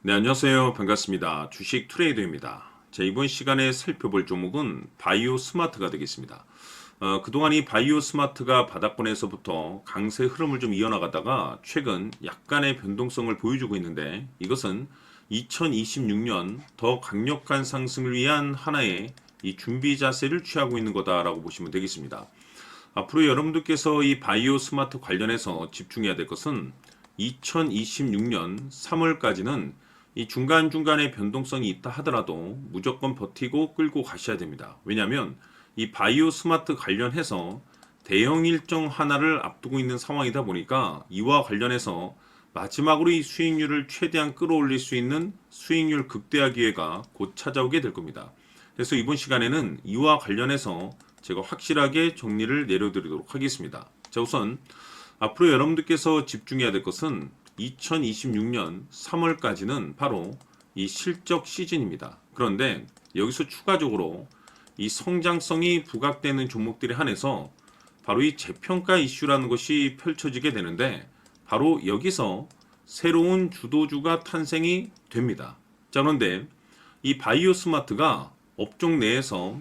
네, 안녕하세요. 반갑습니다. 주식 트레이더입니다. 자, 이번 시간에 살펴볼 종목은 바이오 스마트가 되겠습니다. 그동안 이 바이오 스마트가 바닥권에서부터 강세 흐름을 좀 이어나가다가 최근 약간의 변동성을 보여주고 있는데, 이것은 2026년 더 강력한 상승을 위한 하나의 이 준비 자세를 취하고 있는 거다라고 보시면 되겠습니다. 앞으로 여러분들께서 이 바이오 스마트 관련해서 집중해야 될 것은 2026년 3월까지는 이 중간중간에 변동성이 있다 하더라도 무조건 버티고 끌고 가셔야 됩니다. 왜냐하면 이 바이오 스마트 관련해서 대형 일정 하나를 앞두고 있는 상황이다 보니까 이와 관련해서 마지막으로 이 수익률을 최대한 끌어올릴 수 있는 수익률 극대화 기회가 곧 찾아오게 될 겁니다. 그래서 이번 시간에는 이와 관련해서 제가 확실하게 정리를 내려드리도록 하겠습니다. 자, 우선 앞으로 여러분들께서 집중해야 될 것은 2026년 3월까지는 바로 이 실적 시즌입니다. 그런데 여기서 추가적으로 이 성장성이 부각되는 종목들에 한해서 바로 이 재평가 이슈라는 것이 펼쳐지게 되는데, 바로 여기서 새로운 주도주가 탄생이 됩니다. 자, 그런데 이 바이오 스마트가 업종 내에서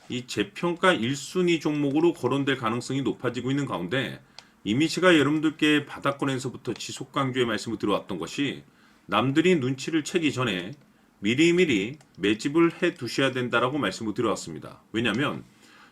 이 재평가 1순위 종목으로 거론될 가능성이 높아지고 있는 가운데, 이미 제가 여러분들께 바닥권에서부터 지속 강조의 말씀을 드려왔던 것이, 남들이 눈치를 채기 전에 미리미리 매집을 해 두셔야 된다라고 말씀을 드려왔습니다. 왜냐하면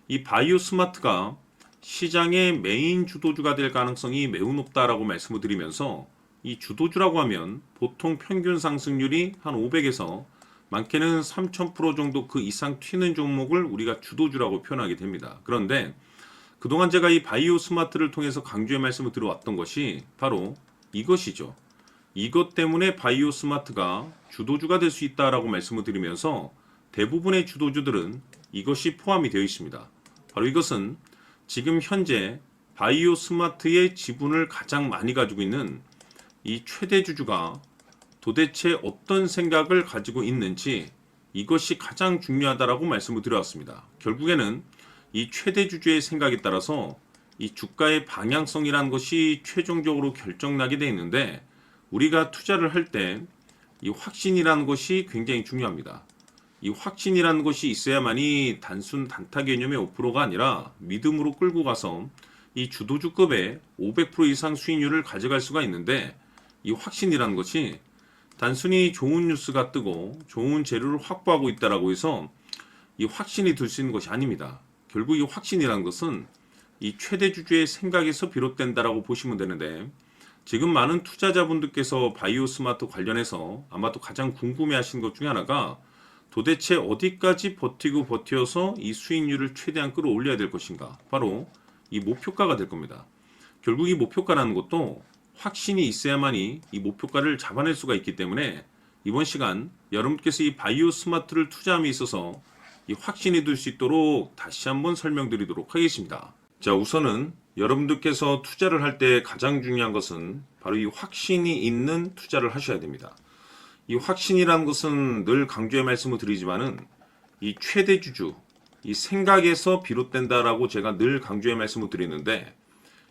이 바이오 스마트가 시장의 메인 주도주가 될 가능성이 매우 높다라고 말씀을 드리면서, 이 주도주라고 하면 보통 평균 상승률이 한 500에서 많게는 3000% 정도 그 이상 튀는 종목을 우리가 주도주라고 표현하게 됩니다. 그런데 그동안 제가 이 바이오 스마트를 통해서 강조의 말씀을 들어왔던 것이 바로 이것이죠. 이것 때문에 바이오 스마트가 주도주가 될 수 있다라고 말씀을 드리면서, 대부분의 주도주들은 이것이 포함이 되어 있습니다. 바로 이것은 지금 현재 바이오 스마트의 지분을 가장 많이 가지고 있는 이 최대 주주가 도대체 어떤 생각을 가지고 있는지, 이것이 가장 중요하다라고 말씀을 드려왔습니다. 결국에는 이 최대 주주의 생각에 따라서 이 주가의 방향성이라는 것이 최종적으로 결정나게 되어 있는데, 우리가 투자를 할 때 이 확신이라는 것이 굉장히 중요합니다. 이 확신이라는 것이 있어야만이 단순 단타 개념의 5%가 아니라 믿음으로 끌고 가서 이 주도주급의 500% 이상 수익률을 가져갈 수가 있는데, 이 확신이라는 것이 단순히 좋은 뉴스가 뜨고 좋은 재료를 확보하고 있다라고 해서 이 확신이 들 수 있는 것이 아닙니다. 결국 이 확신이라는 것은 이 최대 주주의 생각에서 비롯된다라고 보시면 되는데, 지금 많은 투자자분들께서 바이오 스마트 관련해서 아마도 가장 궁금해하시는 것 중에 하나가, 도대체 어디까지 버텨서 이 수익률을 최대한 끌어올려야 될 것인가, 바로 이 목표가가 될 겁니다. 결국 이 목표가라는 것도 확신이 있어야만이 이 목표가를 잡아낼 수가 있기 때문에, 이번 시간 여러분께서 이 바이오 스마트를 투자함에 있어서 이 확신이 들 수 있도록 다시 한번 설명드리도록 하겠습니다. 자, 우선은 여러분들께서 투자를 할 때 가장 중요한 것은 바로 이 확신이 있는 투자를 하셔야 됩니다. 이 확신이라는 것은 늘 강조의 말씀을 드리지만은 이 최대 주주, 이 생각에서 비롯된다라고 제가 늘 강조의 말씀을 드리는데,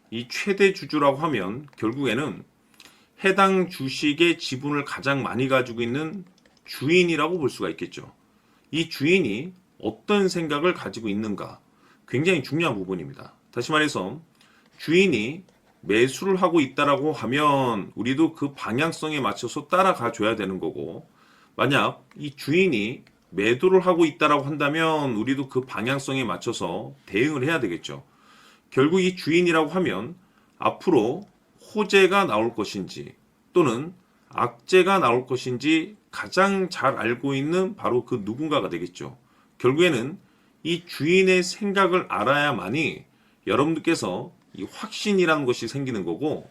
이 최대 주주라고 하면 결국에는 해당 주식의 지분을 가장 많이 가지고 있는 주인이라고 볼 수가 있겠죠. 이 주인이 어떤 생각을 가지고 있는가, 굉장히 중요한 부분입니다. 다시 말해서 주인이 매수를 하고 있다라고 하면 우리도 그 방향성에 맞춰서 따라가 줘야 되는 거고, 만약 이 주인이 매도를 하고 있다라고 한다면 우리도 그 방향성에 맞춰서 대응을 해야 되겠죠. 결국 이 주인이라고 하면 앞으로 호재가 나올 것인지 또는 악재가 나올 것인지 가장 잘 알고 있는 바로 그 누군가가 되겠죠. 결국에는 이 주인의 생각을 알아야만이 여러분들께서 이 확신이라는 것이 생기는 거고,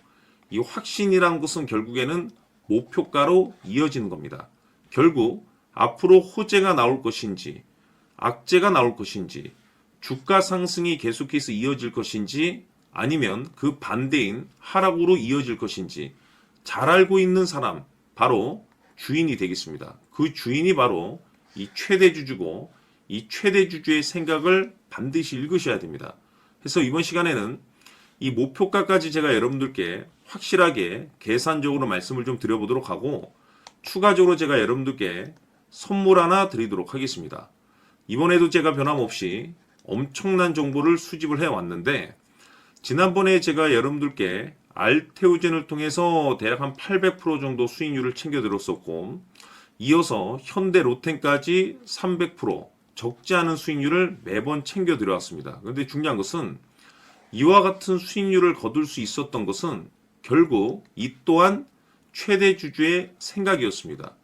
이 확신이라는 것은 결국에는 목표가로 이어지는 겁니다. 결국 앞으로 호재가 나올 것인지 악재가 나올 것인지, 주가 상승이 계속해서 이어질 것인지 아니면 그 반대인 하락으로 이어질 것인지 잘 알고 있는 사람, 바로 주인이 되겠습니다. 그 주인이 바로 이 최대 주주고, 이 최대 주주의 생각을 반드시 읽으셔야 됩니다. 그래서 이번 시간에는 이 목표가까지 제가 여러분들께 확실하게 계산적으로 말씀을 좀 드려보도록 하고, 추가적으로 제가 여러분들께 선물 하나 드리도록 하겠습니다. 이번에도 제가 변함없이 엄청난 정보를 수집을 해왔는데, 지난번에 제가 여러분들께 알테오젠을 통해서 대략 한 800% 정도 수익률을 챙겨드렸었고, 이어서 현대 로템까지 300% 적지 않은 수익률을 매번 챙겨드려왔습니다. 그런데 중요한 것은 이와 같은 수익률을 거둘 수 있었던 것은 결국 이 또한 최대 주주의 생각이었습니다.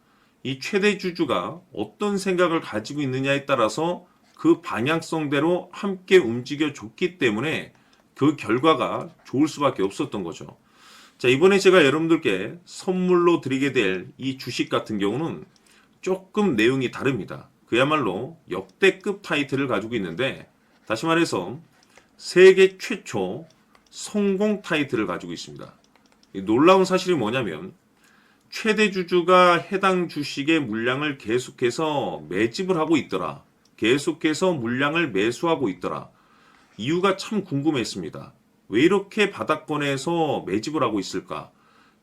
이 최대 주주가 어떤 생각을 가지고 있느냐에 따라서 그 방향성대로 함께 움직여 줬기 때문에 그 결과가 좋을 수밖에 없었던 거죠. 자, 이번에 제가 여러분들께 선물로 드리게 될 이 주식 같은 경우는 조금 내용이 다릅니다. 그야말로 역대급 타이틀을 가지고 있는데, 다시 말해서 세계 최초 성공 타이틀을 가지고 있습니다. 이 놀라운 사실이 뭐냐면 최대 주주가 해당 주식의 물량을 계속해서 매집을 하고 있더라. 계속해서 물량을 매수하고 있더라. 이유가 참 궁금했습니다. 왜 이렇게 바닥권에서 매집을 하고 있을까?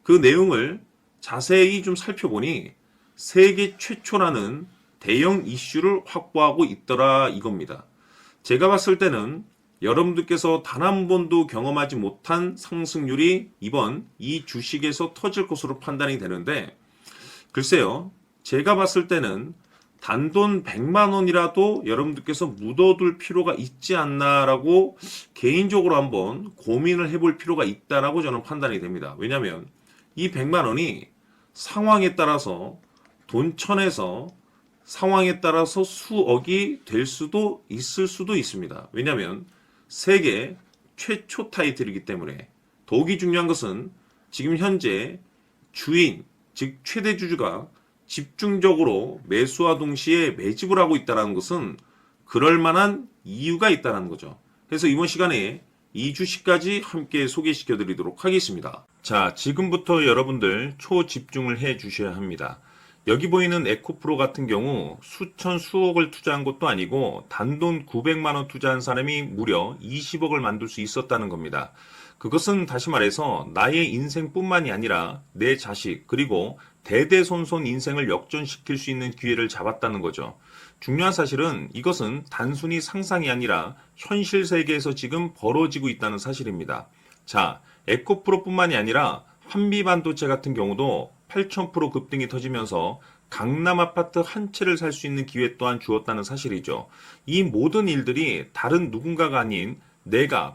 그 내용을 자세히 좀 살펴보니 세계 최초라는 대형 이슈를 확보하고 있더라 이겁니다. 제가 봤을 때는 여러분들께서 단 한 번도 경험하지 못한 상승률이 이번 이 주식에서 터질 것으로 판단이 되는데, 글쎄요, 제가 봤을 때는 단돈 100만 원이라도 여러분들께서 묻어둘 필요가 있지 않나라고 개인적으로 한번 고민을 해볼 필요가 있다라고 저는 판단이 됩니다. 왜냐하면 이 100만 원이 상황에 따라서 돈천에서 상황에 따라서 수억이 될 수도 있을 수도 있습니다. 왜냐하면 세계 최초 타이틀이기 때문에. 더욱이 중요한 것은 지금 현재 주인, 즉 최대 주주가 집중적으로 매수와 동시에 매집을 하고 있다는 것은 그럴 만한 이유가 있다는 거죠. 그래서 이번 시간에 이 주식까지 함께 소개시켜 드리도록 하겠습니다. 자, 지금부터 여러분들 초집중을 해 주셔야 합니다. 여기 보이는 에코프로 같은 경우 수천 수억을 투자한 것도 아니고 단돈 900만 원 투자한 사람이 무려 20억을 만들 수 있었다는 겁니다. 그것은 다시 말해서 나의 인생뿐만이 아니라 내 자식 그리고 대대손손 인생을 역전시킬 수 있는 기회를 잡았다는 거죠. 중요한 사실은 이것은 단순히 상상이 아니라 현실 세계에서 지금 벌어지고 있다는 사실입니다. 자, 에코프로뿐만이 아니라 한미반도체 같은 경우도 8,000% 급등이 터지면서 강남 아파트 한 채를 살 수 있는 기회 또한 주었다는 사실이죠. 이 모든 일들이 다른 누군가가 아닌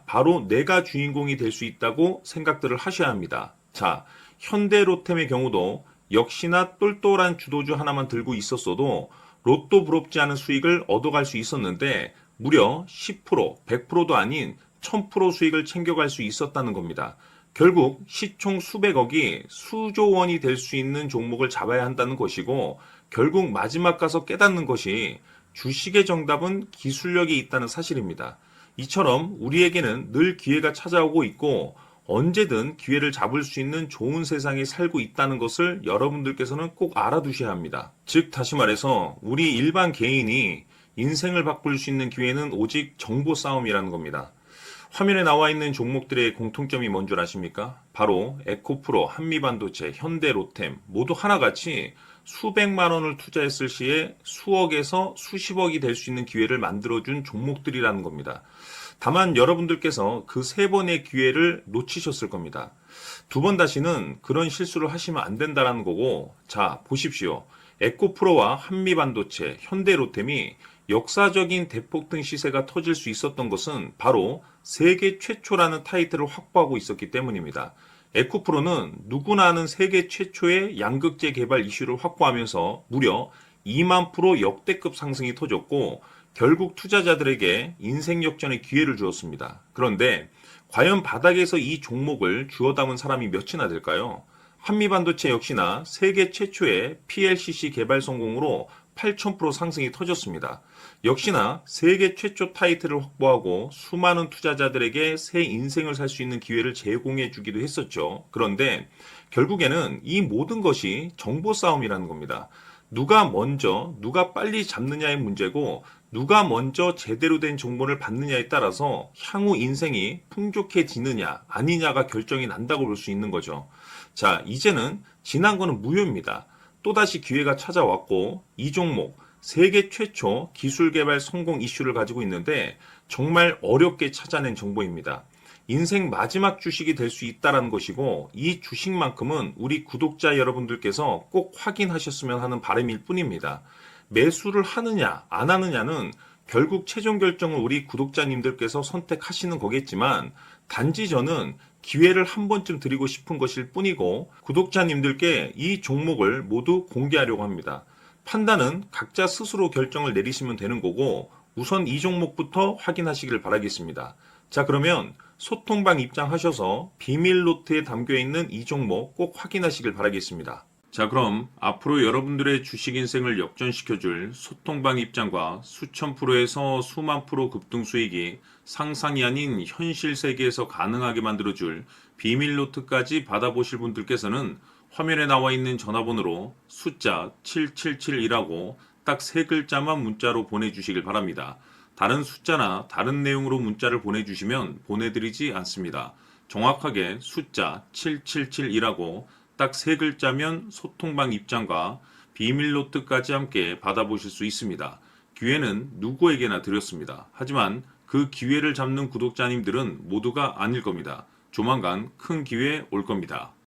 바로 내가 주인공이 될 수 있다고 생각들을 하셔야 합니다. 자, 현대로템의 경우도 역시나 똘똘한 주도주 하나만 들고 있었어도 로또 부럽지 않은 수익을 얻어갈 수 있었는데 무려 10%, 100%도 아닌 1000% 수익을 챙겨갈 수 있었다는 겁니다. 결국 시총 수백억이 수조 원이 될 수 있는 종목을 잡아야 한다는 것이고, 결국 마지막 가서 깨닫는 것이 주식의 정답은 기술력이 있다는 사실입니다. 이처럼 우리에게는 늘 기회가 찾아오고 있고 언제든 기회를 잡을 수 있는 좋은 세상에 살고 있다는 것을 여러분들께서는 꼭 알아두셔야 합니다. 즉 다시 말해서 우리 일반 개인이 인생을 바꿀 수 있는 기회는 오직 정보 싸움이라는 겁니다. 화면에 나와 있는 종목들의 공통점이 뭔 줄 아십니까? 바로 에코프로, 한미반도체, 현대로템 모두 하나같이 수백만 원을 투자했을 시에 수억에서 수십억이 될 수 있는 기회를 만들어준 종목들이라는 겁니다. 다만 여러분들께서 그 세 번의 기회를 놓치셨을 겁니다. 두 번 다시는 그런 실수를 하시면 안 된다는 거고, 자 보십시오. 에코프로와 한미반도체, 현대로템이 역사적인 대폭등 시세가 터질 수 있었던 것은 바로 세계 최초라는 타이틀을 확보하고 있었기 때문입니다. 에코프로는 누구나 아는 세계 최초의 양극재 개발 이슈를 확보하면서 무려 2만 프로 역대급 상승이 터졌고 결국 투자자들에게 인생 역전의 기회를 주었습니다. 그런데 과연 바닥에서 이 종목을 주워 담은 사람이 몇이나 될까요? 한미반도체 역시나 세계 최초의 PLCC 개발 성공으로 8,000% 상승이 터졌습니다. 역시나 세계 최초 타이틀을 확보하고 수많은 투자자들에게 새 인생을 살 수 있는 기회를 제공해 주기도 했었죠. 그런데 결국에는 이 모든 것이 정보 싸움이라는 겁니다. 누가 먼저, 누가 빨리 잡느냐의 문제고 누가 먼저 제대로 된 정보를 받느냐에 따라서 향후 인생이 풍족해지느냐 아니냐가 결정이 난다고 볼 수 있는 거죠. 자, 이제는 지난 거는 무효입니다. 또다시 기회가 찾아왔고 이 종목 세계 최초 기술 개발 성공 이슈를 가지고 있는데 정말 어렵게 찾아낸 정보입니다. 인생 마지막 주식이 될 수 있다라는 것이고 이 주식만큼은 우리 구독자 여러분들께서 꼭 확인하셨으면 하는 바람일 뿐입니다. 매수를 하느냐 안 하느냐는 결국 최종 결정을 우리 구독자님들께서 선택하시는 거겠지만 단지 저는 기회를 한 번쯤 드리고 싶은 것일 뿐이고 구독자님들께 이 종목을 모두 공개하려고 합니다. 판단은 각자 스스로 결정을 내리시면 되는 거고 우선 이 종목부터 확인하시길 바라겠습니다. 자, 그러면 소통방 입장하셔서 비밀 노트에 담겨 있는 이 종목 꼭 확인하시길 바라겠습니다. 자, 그럼 앞으로 여러분들의 주식 인생을 역전시켜줄 소통방 입장과 수천 프로에서 수만 프로 급등 수익이 상상이 아닌 현실 세계에서 가능하게 만들어줄 비밀 노트까지 받아보실 분들께서는 화면에 나와 있는 전화번호로 숫자 777이라고 딱 세 글자만 문자로 보내주시길 바랍니다. 다른 숫자나 다른 내용으로 문자를 보내주시면 보내드리지 않습니다. 정확하게 숫자 777이라고 딱 세 글자면 소통방 입장과 비밀 노트까지 함께 받아보실 수 있습니다. 기회는 누구에게나 드렸습니다. 하지만 그 기회를 잡는 구독자님들은 모두가 아닐 겁니다. 조만간 큰 기회 올 겁니다.